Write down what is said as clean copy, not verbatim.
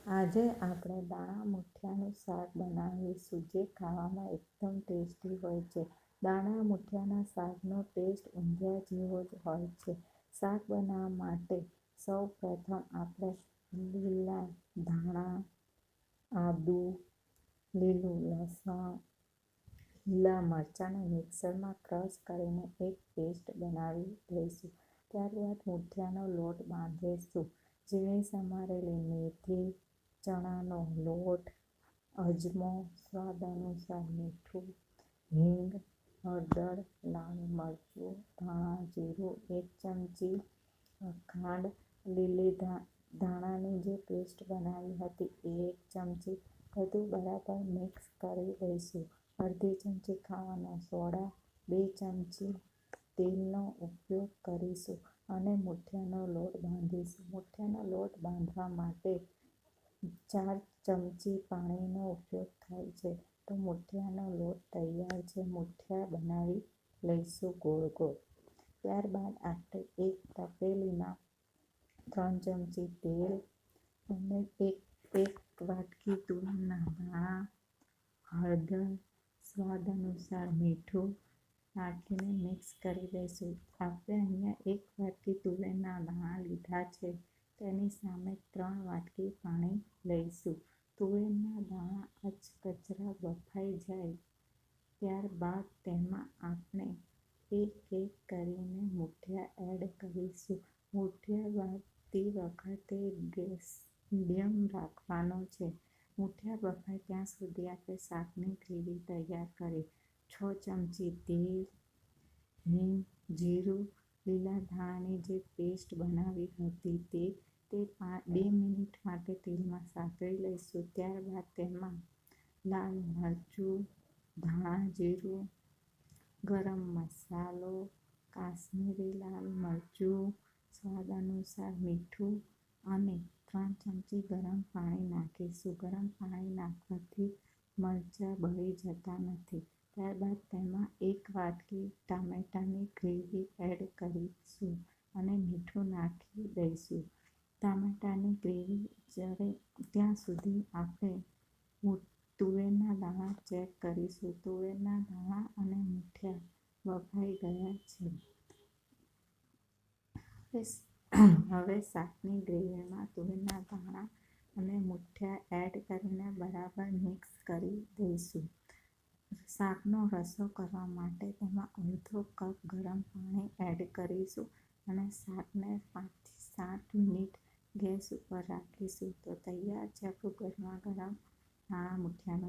આજે આપણે દાણા મુઠિયાનું શાક બનાવીશું, જે ખાવામાં એકદમ ટેસ્ટી હોય છે. દાણા મુઠિયાના શાકનો ટેસ્ટ ઊંધિયા જેવો જ હોય છે. શાક બનાવવા માટે સૌ પ્રથમ આપણે લીલા ધાણા, આદુ, લીલું લસણ, લીલા મરચાંને મિક્સરમાં ક્રશ કરીને એક પેસ્ટ બનાવી લઈશું. ત્યારબાદ મુઠિયાનો લોટ બાંધીશું. ઝીણી સમારેલી મેથી, ચણાનો લોટ, અજમો, સ્વાદ અનુસાર મીઠું, હિંગ, હળદર, લાલ મરચું, ધાણા જીરું 1 ચમચી, ખાંડ, લીલી ધાણાની જે પેસ્ટ બનાવી હતી એ 1 ચમચી, બધું બરાબર મિક્સ કરી લઈશું. અડધી ચમચી ખાવાનો સોડા, 2 ચમચી તેલનો ઉપયોગ કરીશું અને મુઠિયાનો લોટ બાંધીશું. મુઠિયાનો લોટ બાંધવા માટે 4 ચમચી પાણીનો ઉપયોગ થાય છે. તો મુઠિયાનો લોટ તૈયાર છે. મુઠિયા બનાવી લઈશું ગોળ ગોળ. ત્યારબાદ આપણે એક તપેલીમાં 3 ચમચી તેલ અને એક વાટકી તુવેરના દાણા, હળદર, સ્વાદ અનુસાર મીઠું નાખીને મિક્સ કરી દઈશું. આપણે અહીંયા 1 વાટકી તુવેરના દાણા લીધા છે, તેની સામે 3 વાટકી પાણી લઈશું. તુવેરના દાણા અધકચરા બફાઈ જાય ત્યારબાદ તેમાં આપણે એક એક કરીને મુઠિયા એડ કરીશું. મુઠિયા બાંધતી વખતે ગેસ મીડિયમ રાખવાનો છે. મુઠિયા બફાય ત્યાં સુધી આપણે શાકની ગ્રેવી તૈયાર કરી. 6 ચમચી તેલ, હિંગ, જીરું, લીલા ધાણાની જે પેસ્ટ બનાવી હતી તે 2 મિનિટ માટે તેલમાં સાતળી લઈશું. ત્યારબાદ તેમાં લાલ મરચું, ધાણા જીરું, ગરમ મસાલો, કાશ્મીરી લાલ મરચું, સ્વાદ અનુસાર મીઠું અને 3 ચમચી ગરમ પાણી નાખીશું. ગરમ પાણી નાખવાથી મરચાં બળી જતા નથી. ત્યારબાદ તેમાં 1 વાટકી ટામેટાની ગ્રેવી એડ કરીશું અને મીઠું નાખી દઈશું. ટામેટાની ગ્રેવી ત્યાં સુધી આપણે તુવેરના દાણા ચેક કરીશું. તુવેરના દાણા અને મુઠિયા બફાઈ ગયા છે. હવે શાકની ગ્રેવીમાં તુવેરના દાણા અને મુઠિયા એડ કરીને બરાબર મિક્સ કરી દઈશું. શાકનો રસો કરવા માટે તેમાં અડધો કપ ગરમ પાણી એડ કરીશું અને શાકને 5 થી 7 મિનિટ ગેસ ઉપર રાખીશું. તો તૈયાર છે આપણું ગરમા ગરમ દાણા મુઠિયાનું